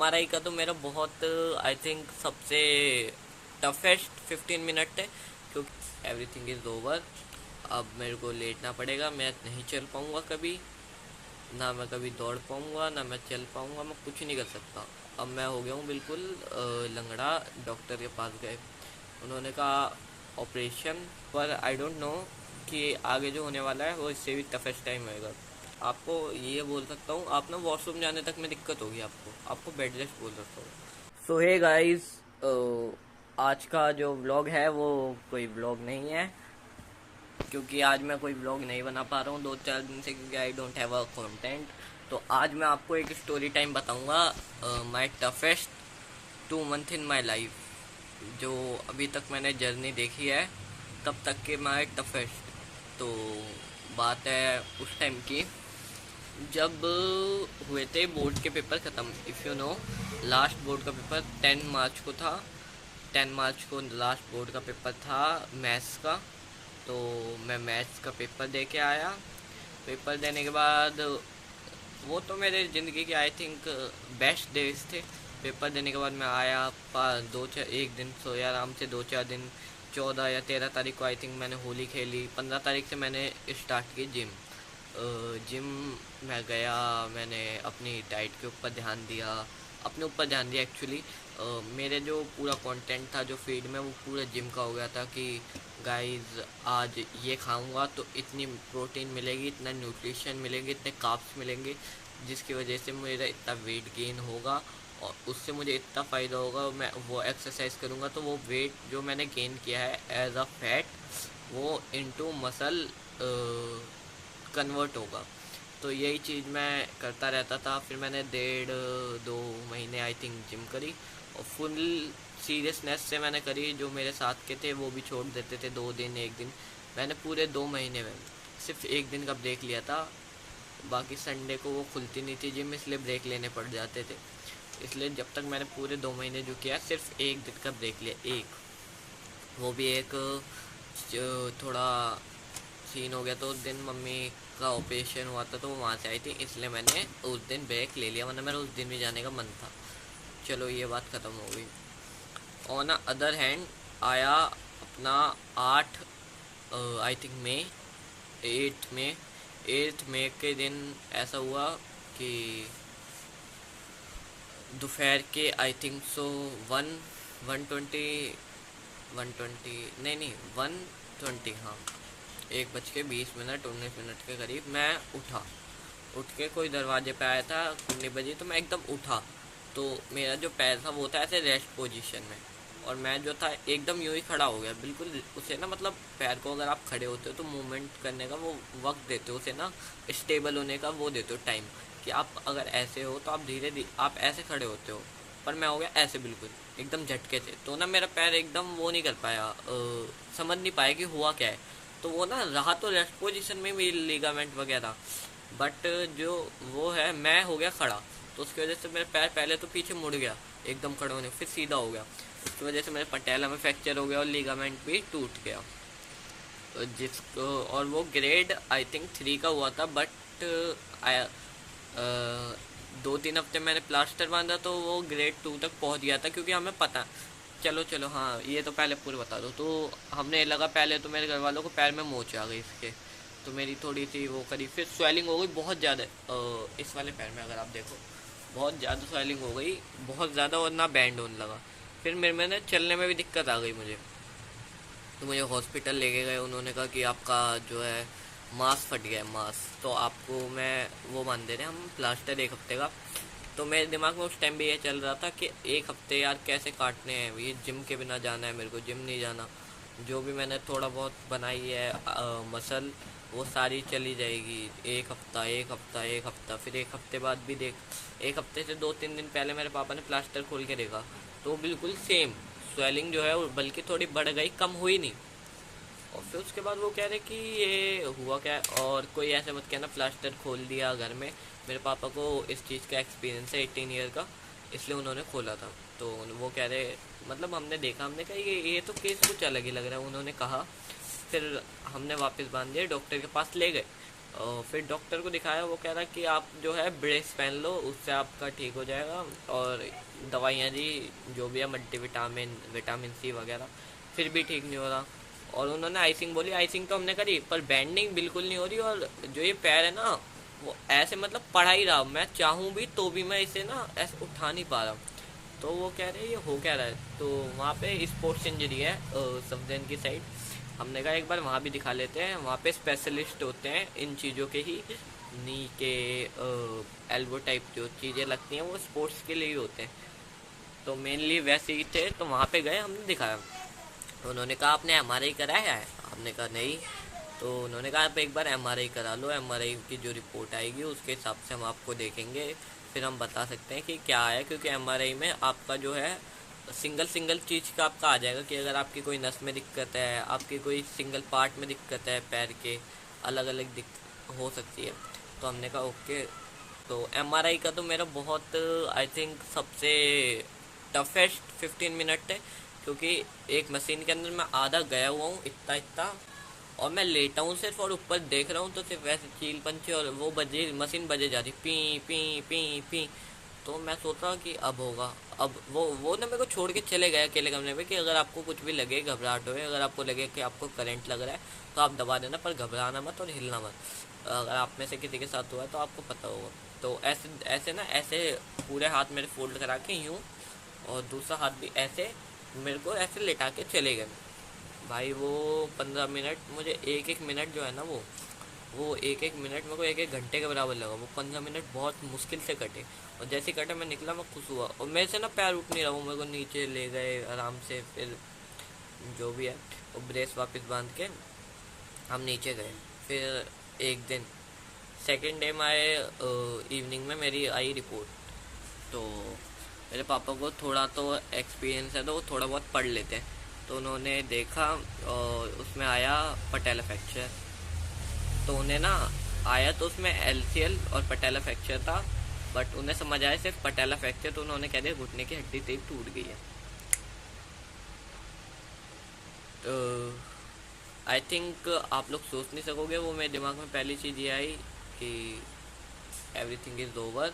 MRI का तो मेरा बहुत आई थिंक सबसे टफेस्ट 15 मिनट थे, क्योंकि एवरीथिंग इज़ ओवर। अब मेरे को लेटना पड़ेगा, मैं नहीं चल पाऊँगा कभी, ना मैं कभी दौड़ पाऊँगा, ना मैं चल पाऊँगा, मैं कुछ नहीं कर सकता। अब मैं हो गया हूँ बिल्कुल लंगड़ा। डॉक्टर के पास गए, उन्होंने कहा ऑपरेशन, पर आई डोंट नो कि आगे जो होने वाला है वो इससे भी टफेस्ट टाइम होएगा। आपको ये बोल सकता हूँ, आप ना वॉशरूम जाने तक में दिक्कत होगी, आपको आपको बेड रेस्ट बोल सकता हूँ। सो हे गाइस, आज का जो व्लॉग है वो कोई व्लॉग नहीं है, क्योंकि आज मैं कोई व्लॉग नहीं बना पा रहा हूँ 2-4 दिन से, क्योंकि I don't have a content. तो आज मैं आपको एक स्टोरी टाइम बताऊँगा, my toughest 2 month in my life, जो अभी तक मैंने जर्नी देखी है तब तक के माई टफेस्ट। तो बात है उस टाइम की, जब हुए थे बोर्ड के पेपर ख़त्म। If you know, last board का पेपर 10 मार्च को था। 10 मार्च को लास्ट बोर्ड का पेपर था मैथ्स का। तो मैं मैथ्स का पेपर दे के आया। पेपर देने के बाद वो तो मेरे ज़िंदगी के आई थिंक बेस्ट डेज थे। पेपर देने के बाद मैं आया, एक दिन सोया आराम से, 2-4 दिन, 14 या 13 तारीख को आई थिंक मैंने होली खेली। 15 तारीख से मैंने स्टार्ट की जिम। जिम में गया, मैंने अपनी डाइट के ऊपर ध्यान दिया, अपने ऊपर ध्यान दिया एक्चुअली। मेरे जो पूरा कंटेंट था जो फीड में, वो पूरा जिम का हो गया था कि गाइस आज ये खाऊंगा तो इतनी प्रोटीन मिलेगी, इतना न्यूट्रिशन मिलेंगे, इतने कार्ब्स मिलेंगे, जिसकी वजह से मेरा इतना वेट गेन होगा और उससे मुझे इतना फ़ायदा होगा। मैं वो एक्सरसाइज करूँगा तो वो वेट जो मैंने गेन किया है एज अ फैट, वो इनटू मसल कन्वर्ट होगा। तो यही चीज़ मैं करता रहता था। फिर मैंने 1.5-2 महीने आई थिंक जिम करी, और फुल सीरियसनेस से मैंने करी। जो मेरे साथ के थे वो भी छोड़ देते थे 2 दिन 1 दिन। मैंने पूरे 2 महीने में सिर्फ 1 दिन का ब्रेक लिया था। बाकी संडे को वो खुलती नहीं थी जिम, इसलिए ब्रेक लेने पड़ जाते थे। इसलिए जब तक मैंने पूरे 2 महीने जो किया, सिर्फ 1 दिन का ब्रेक लिया, एक, वो भी एक थोड़ा सीन हो गया। तो उस दिन मम्मी का ऑपरेशन हुआ था, तो वो वहाँ से आई थी, इसलिए मैंने उस दिन ब्रेक ले लिया, वरना मेरा उस दिन भी जाने का मन था। चलो ये बात ख़त्म हो गई। ऑन अदर हैंड आया अपना 8 आई थिंक मई, 8 मई के दिन ऐसा हुआ कि दोपहर के आई थिंक सो 1:20 नहीं 1:20, हाँ, 1:20 19 मिनट के करीब मैं उठा। उठ के कोई दरवाजे पे आया था, कुंडी बजी, तो मैं एकदम उठा। तो मेरा जो पैर था वो था ऐसे रेस्ट पोजीशन में, और मैं जो था एकदम यूं ही खड़ा हो गया बिल्कुल। उसे ना, मतलब पैर को अगर आप खड़े होते हो तो मूवमेंट करने का वो वक्त देते हो उसे ना, स्टेबल होने का वो देते हो टाइम, कि आप अगर ऐसे हो तो आप धीरे धीरे आप ऐसे खड़े होते हो। पर मैं हो गया ऐसे बिल्कुल एकदम झटके से, तो ना मेरा पैर एकदम वो नहीं कर पाया, समझ नहीं पाया कि हुआ क्या है। तो वो ना रहा तो रेस्ट पोजीशन में भी लिगामेंट वगैरह, बट जो वो है, मैं हो गया खड़ा। तो उसकी वजह से मेरा पैर पहले तो पीछे मुड़ गया एकदम खड़े होने, फिर सीधा हो गया। उसकी वजह से मेरे पटेला में फ्रैक्चर हो गया और लिगामेंट भी टूट गया। जिसको, और वो ग्रेड आई थिंक 3 का हुआ था, बट 2-3 हफ्ते मैंने प्लास्टर बांधा तो वो ग्रेड 2 तक पहुंच गया था, क्योंकि हमें पता। चलो हाँ, ये तो पहले पूरे बता दो। तो हमने लगा, पहले तो मेरे घर वालों को पैर में मोच आ गई इसके, तो मेरी थोड़ी सी वो करी, फिर स्वेलिंग हो गई बहुत ज़्यादा। इस वाले पैर में अगर आप देखो बहुत ज़्यादा स्वेलिंग हो गई, बहुत ज़्यादा, और ना बैंड होने लगा। फिर मेरे में ना चलने में भी दिक्कत आ गई मुझे। तो मुझे हॉस्पिटल लेके गए, उन्होंने कहा कि आपका जो है मांस फट गया है, मांस, तो आपको मैं वो बांध दे रहे हैं हम प्लास्टर 1 हफ्ते का। तो मेरे दिमाग में उस टाइम भी ये चल रहा था कि 1 हफ्ते यार कैसे काटने हैं, ये जिम के बिना जाना है, मेरे को जिम नहीं जाना। जो भी मैंने थोड़ा बहुत बनाई है मसल, वो सारी चली जाएगी। 1 हफ्ता 1 हफ्ता 1 हफ्ता, फिर 1 हफ्ते बाद भी देख, 1 हफ्ते से 2-3 दिन पहले मेरे पापा ने प्लास्टर खोल के देखा, तो बिल्कुल सेम स्वेलिंग जो है, बल्कि थोड़ी बढ़ गई, कम हुई नहीं। और फिर उसके बाद वो कह रहे कि ये हुआ क्या है, और कोई ऐसे मत कहना प्लास्टर खोल दिया घर में। मेरे पापा को इस चीज़ का एक्सपीरियंस है 18 ईयर का, इसलिए उन्होंने खोला था। तो वो कह रहे, मतलब हमने देखा, हमने कहा ये तो केस कुछ अलग ही लग रहा है, उन्होंने कहा। फिर हमने वापस बांध दिया, डॉक्टर के पास ले गए। फिर डॉक्टर को दिखाया, वो कह रहा कि आप जो है ब्रेस पहन लो, उससे आपका ठीक हो जाएगा। और दवाइयाँ दी, जो भी है मल्टीविटामिन, विटामिन सी वगैरह, फिर भी ठीक नहीं हो रहा। और उन्होंने आइसिंग बोली, आइसिंग तो हमने करी पर बैंडिंग बिल्कुल नहीं हो रही। और जो ये पैर है ना, वो ऐसे मतलब पड़ा ही रहा, मैं चाहूँ भी तो भी मैं इसे ना ऐसे उठा नहीं पा रहा। तो वो कह रहे हैं ये हो क्या रहा है। तो वहाँ पे स्पोर्ट्स इंजरी है सफदरजंग की साइड। हमने कहा एक बार वहाँ भी दिखा लेते हैं, वहाँ पे स्पेशलिस्ट होते हैं इन चीज़ों के ही, नी के एल्बो टाइप जो चीज़ें लगती हैं वो स्पोर्ट्स के लिए ही होते हैं। तो मेनली वैसे ही थे, तो वहाँ पे गए, हमने दिखाया। उन्होंने कहा आपने एमआरआई कराया है, हमने कहा नहीं। तो उन्होंने कहा आप एक बार एमआरआई करा लो, एमआरआई की जो रिपोर्ट आएगी उसके हिसाब से हम आपको देखेंगे, फिर हम बता सकते हैं कि क्या है। क्योंकि एमआरआई में आपका जो है सिंगल सिंगल चीज़ का आपका आ जाएगा कि अगर आपकी कोई नस में दिक्कत है, आपकी कोई सिंगल पार्ट में दिक्कत है, पैर के अलग अलग हो सकती है। तो हमने कहा ओके। तो एमआरआई का तो मेरा बहुत आई थिंक सबसे टफेस्ट 15 मिनट है। क्योंकि एक मशीन के अंदर मैं आधा गया हुआ हूँ, इतना इतना, और मैं लेटा हूँ सिर्फ और ऊपर देख रहा हूँ, तो सिर्फ वैसे चील पंछी और वो बजे, मशीन बजे जा रही पी पी पी पी। तो मैं सोच रहा कि अब होगा। अब वो ना मेरे को छोड़ के चले गए अकेले कमरे में कि अगर आपको कुछ भी लगे, घबराहट हो, अगर आपको लगे कि आपको करंट लग रहा है तो आप दबा देना, पर घबराना मत और हिलना मत। अगर आप में से किसी के साथ हुआ है तो आपको पता होगा। तो ऐसे ऐसे ना, ऐसे पूरे हाथ मेरे फोल्ड करा के यूँ, और दूसरा हाथ भी ऐसे मेरे को ऐसे लेटा के चले गए भाई। वो 15 मिनट मुझे, एक एक मिनट जो है ना, वो एक एक मिनट मेरे को एक एक घंटे के बराबर लगा। वो 15 मिनट बहुत मुश्किल से कटे, और जैसे ही कटे मैं निकला, मैं खुश हुआ। और मेरे से ना पैर उठ नहीं रहा, वो मेरे को नीचे ले गए आराम से। फिर जो भी है वो ब्रेस वापस बांध के हम नीचे गए। फिर एक दिन सेकेंड डे में आए, इवनिंग में मेरी आई रिपोर्ट। तो मेरे पापा को थोड़ा तो एक्सपीरियंस है, तो वो थोड़ा बहुत पढ़ लेते हैं। तो उन्होंने देखा और उसमें आया पटेला फ्रैक्चर। तो उन्हें ना आया तो उसमें एलसीएल और पटेला फ्रैक्चर था, बट उन्हें समझ आया सिर्फ पटेला फ्रैक्चर। तो उन्होंने कह दिया घुटने की हड्डी तेज टूट गई है। तो आई थिंक आप लोग सोच नहीं सकोगे, वो मेरे दिमाग में पहली चीज़ ये आई कि एवरीथिंग इज़ ओवर,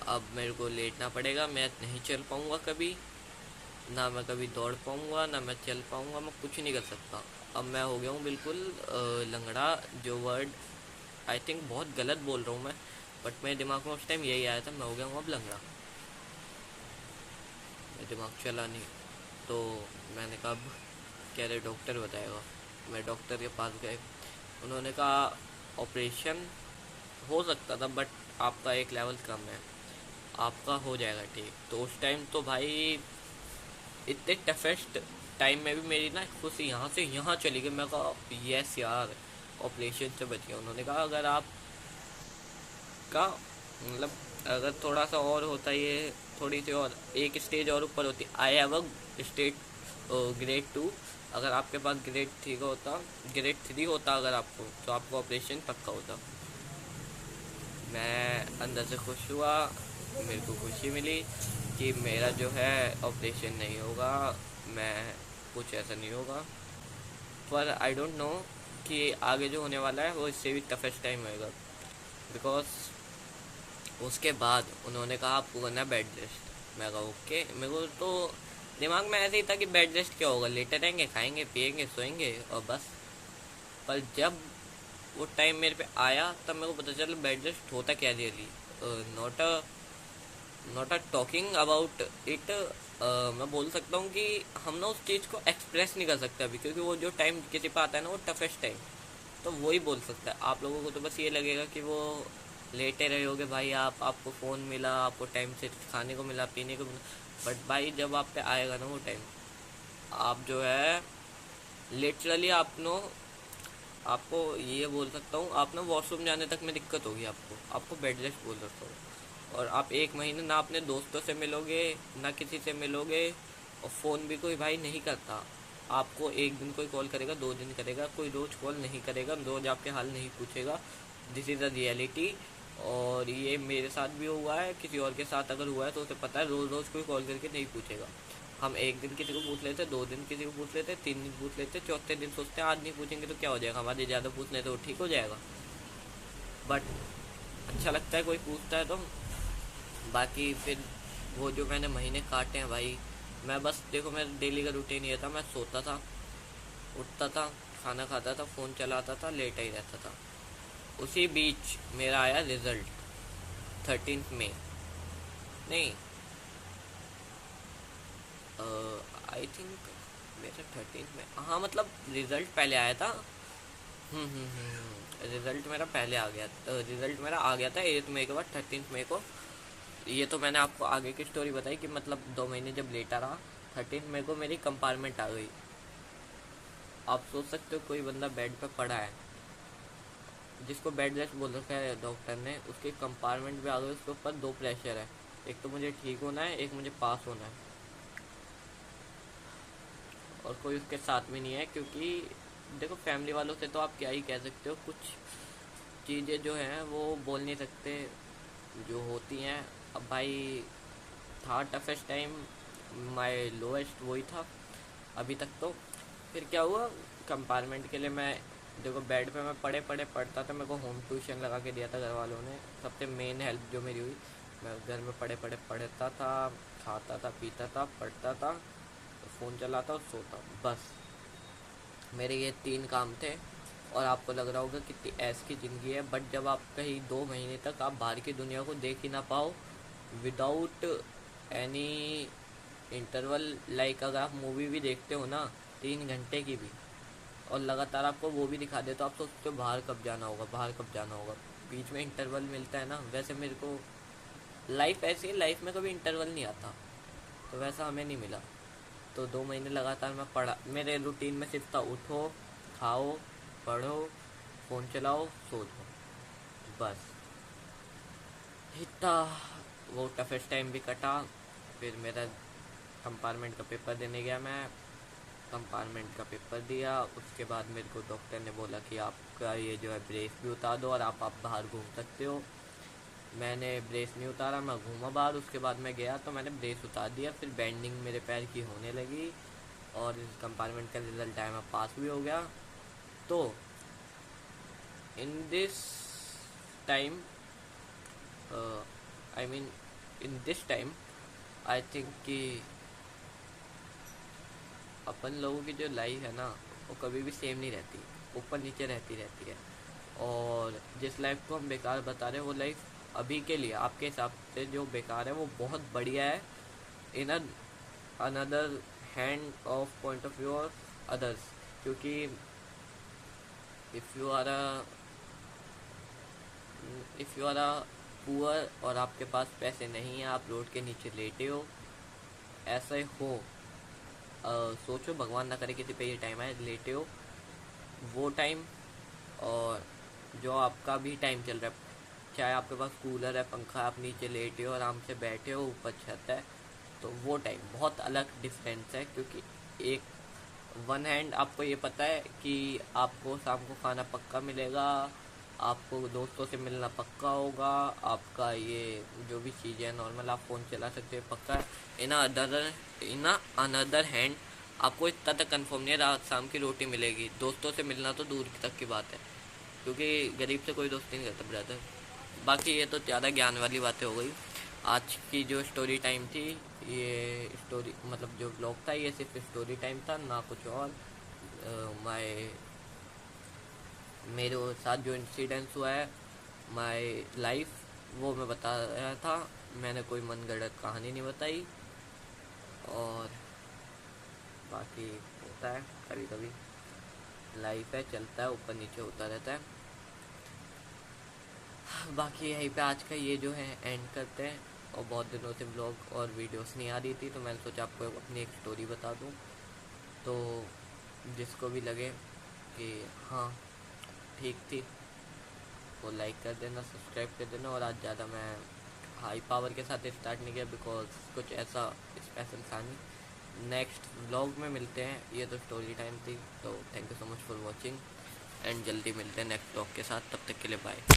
अब मेरे को लेटना पड़ेगा, मैं नहीं चल पाऊँगा कभी, ना मैं कभी दौड़ पाऊँगा, ना मैं चल पाऊँगा, मैं कुछ नहीं कर सकता। अब मैं हो गया हूँ बिल्कुल लंगड़ा। जो वर्ड आई थिंक बहुत गलत बोल रहा हूँ मैं, बट मेरे दिमाग में उस टाइम यही आया था, मैं हो गया हूँ अब लंगड़ा, मेरे दिमाग चला नहीं। तो मैंने कहा अब कह रहे डॉक्टर बताएगा। मैं डॉक्टर के पास गए, उन्होंने कहा ऑपरेशन हो सकता था, बट आपका एक लेवल कम है, आपका हो जाएगा ठीक। तो उस टाइम तो भाई इतने टफेस्ट टाइम में भी मेरी ना खुशी यहाँ से यहाँ चली गई। मैं कहा यस यार, ऑपरेशन से बच गया। उन्होंने कहा अगर आप का मतलब अगर थोड़ा सा और होता, ये थोड़ी सी और एक स्टेज और ऊपर होती, I have a state grade 2, अगर आपके पास ग्रेड 3 का होता, ग्रेड 3 होता अगर आपको, तो आपको ऑपरेशन पक्का होता। मैं अंदर से खुश हुआ, मेरे को खुशी मिली कि मेरा जो है ऑपरेशन नहीं होगा, मैं कुछ ऐसा नहीं होगा। पर आई डोंट नो कि आगे जो होने वाला है वो इससे भी टफेस्ट टाइम होएगा। बिकॉज उसके बाद उन्होंने कहा आपको करना है बेड रेस्ट। मैं कहा ओके। मेरे को तो दिमाग में ऐसे ही था कि बेड रेस्ट क्या होगा, लेटे रहेंगे, खाएंगे पिएंगे सोएंगे और बस। पर जब वो टाइम मेरे पे आया तब मेरे को पता चला बेड रेस्ट होता क्या really. Not a not a talking about it. मैं बोल सकता हूँ कि हम ना उस चीज़ को एक्सप्रेस नहीं कर सकते अभी, क्योंकि वो जो टाइम किसी पे आता है ना, वो टफेस्ट टाइम, तो वही बोल सकता है। आप लोगों को तो बस ये लगेगा कि वो लेटे रहे होगे भाई, आपको फ़ोन मिला, आपको टाइम से खाने को मिला, पीने को मिला, बट भाई जब आप पे आएगा ना वो टाइम, आप जो है लिटरली आपको ये बोल सकता हूँ, आप ना वॉशरूम जाने तक में दिक्कत होगी आपको बेड रेस्ट बोल सकता हूँ। और आप एक महीने ना अपने दोस्तों से मिलोगे, ना किसी से मिलोगे, और फ़ोन भी कोई भाई नहीं करता आपको। एक दिन कोई कॉल करेगा, 2 दिन करेगा, कोई रोज़ कॉल नहीं करेगा, रोज़ आपके हाल नहीं पूछेगा। This is a reality. और ये मेरे साथ भी हुआ है, किसी और के साथ अगर हुआ है तो उसे पता है, रोज़ रोज़ कोई कॉल करके नहीं पूछेगा। हम एक दिन किसी को पूछ लेते, 2 दिन किसी को पूछ लेते, 3 दिन पूछ लेते, चौथे दिन सोचते हैं आज नहीं पूछेंगे तो क्या हो जाएगा, हमारे ज़्यादा पूछ लेते तो ठीक हो जाएगा। बट अच्छा लगता है कोई पूछता है तो। बाकी फिर वो जो मैंने महीने काटे हैं भाई, मैं बस देखो मेरा डेली का रूटीन ये था, मैं सोता था, उठता था, खाना खाता था, फ़ोन चलाता था, लेटा ही रहता था। उसी बीच मेरा आया रिजल्ट 13 मई, नहीं आई थिंक मेरा 13 में, हाँ मतलब रिजल्ट पहले आया था। रिजल्ट मेरा पहले आ गया, रिजल्ट मेरा आ गया था 8 मई के बाद 13 मई को। ये तो मैंने आपको आगे की स्टोरी बताई कि मतलब 2 महीने जब लेटा रहा, 13 मई को मेरी कंपार्टमेंट आ गई। आप सोच सकते हो कोई बंदा बेड पे पड़ा है, जिसको बेड रेस्ट बोल रखा है डॉक्टर ने, उसके कंपार्टमेंट पे आ गए, उसके ऊपर 2 प्रेशर है, एक तो मुझे ठीक होना है, एक मुझे पास होना है, और कोई उसके साथ में नहीं है। क्योंकि देखो फैमिली वालों से तो आप क्या ही कह सकते हो, कुछ चीज़ें जो हैं वो बोल नहीं सकते, जो होती हैं। अब भाई था टफेस्ट टाइम, माय लोएस्ट वही था अभी तक तो। फिर क्या हुआ, कंपार्टमेंट के लिए मैं, देखो बेड पे मैं पढ़े पढ़े पढ़ता था, मेरे को होम ट्यूशन लगा के दिया था घर वालों ने, सबसे मेन हेल्प जो मेरी हुई। मैं घर में पढ़े पढ़े पढ़ता था, खाता था, पीता था, पढ़ता था, फ़ोन चलाता और सोता, बस मेरे ये 3 काम थे। और आपको लग रहा होगा कितनी ऐश की ज़िंदगी है, बट जब आप कहीं 2 महीने तक आप बाहर की दुनिया को देख ही ना पाओ विदाउट एनी इंटरवल, लाइक अगर आप मूवी भी देखते हो ना 3 घंटे की भी, और लगातार आपको वो भी दिखा दे, तो आप सोचते हो बाहर कब जाना होगा, बाहर कब जाना होगा, बीच में इंटरवल मिलता है ना। वैसे मेरे को लाइफ ऐसी है, लाइफ में कभी इंटरवल नहीं आता, तो वैसा हमें नहीं मिला। तो 2 महीने लगातार मैं पढ़ा, मेरे रूटीन में सिर्फ था उठो, खाओ, पढ़ो, फ़ोन चलाओ, सो जाओ, बस इतना। वो टफेस्ट टाइम भी कटा। फिर मेरा कंपार्टमेंट का पेपर देने गया मैं, कंपार्टमेंट का पेपर दिया, उसके बाद मेरे को डॉक्टर ने बोला कि आपका ये जो है ब्रेस भी उतार दो और आप बाहर घूम सकते हो। मैंने ब्रेस नहीं उतारा, मैं घूमा बाहर, उसके बाद मैं गया तो मैंने ब्रेस उतार दिया, फिर बेंडिंग मेरे पैर की होने लगी, और इस कंपार्टमेंट का रिजल्ट आया, मैं पास भी हो गया। तो in this time, I mean in this time I think कि अपन लोगों की जो लाइफ है ना, वो कभी भी सेम नहीं रहती, ऊपर नीचे रहती है। और जिस लाइफ को हम बेकार बता रहे हैं, वो लाइफ अभी के लिए आपके हिसाब से जो बेकार है वो बहुत बढ़िया है, in another hand of point of view और अदर्स। क्योंकि if you are a if you are a poor और आपके पास पैसे नहीं हैं, आप रोड के नीचे लेटे हो, ऐसा ही हो, सोचो भगवान ना करे किसी पे ये टाइम आए, लेटे हो वो टाइम, और जो आपका भी टाइम चल रहा है, चाहे आपके पास कूलर है, पंखा, आप नीचे लेटे हो, आराम से बैठे हो, ऊपर छत है, तो वो टाइम बहुत अलग डिफरेंस है। क्योंकि एक वन हैंड आपको ये पता है कि आपको शाम को खाना पक्का मिलेगा, आपको दोस्तों से मिलना पक्का होगा, आपका ये जो भी चीज़ें हैं नॉर्मल, आप फ़ोन चला सकते हो पक्का है। इन अनदर हैंड आपको इतना तक कंफर्म नहीं है रात शाम की रोटी मिलेगी, दोस्तों से मिलना तो दूर तक की बात है, क्योंकि गरीब से कोई दोस्ती नहीं करता ब्रदर। बाकी ये तो ज़्यादा ज्ञान वाली बातें हो गई। आज की जो स्टोरी टाइम थी, ये स्टोरी मतलब जो ब्लॉग था, ये सिर्फ स्टोरी टाइम था, ना कुछ और। मेरे साथ जो इंसिडेंस हुआ है, माय लाइफ, वो मैं बता रहा था। मैंने कोई मन गढ़ंत कहानी नहीं बताई। और बाकी होता है कभी कभी, लाइफ है, चलता है, ऊपर नीचे होता रहता है। बाकी यहीं पे आज का ये जो है एंड करते हैं। और बहुत दिनों से ब्लॉग और वीडियोस नहीं आ रही थी, तो मैंने सोचा आपको अपनी एक स्टोरी बता दूं। तो जिसको भी लगे कि हाँ ठीक थी, वो लाइक कर देना, सब्सक्राइब कर देना। और आज ज़्यादा मैं हाई पावर के साथ स्टार्ट नहीं किया, बिकॉज कुछ ऐसा स्पेशल था नहीं। नेक्स्ट व्लॉग में मिलते हैं, ये तो स्टोरी टाइम थी। तो thank you so much for watching, and जल्दी मिलते हैं नेक्स्ट व्लॉग के साथ, तब तक के लिए बाय।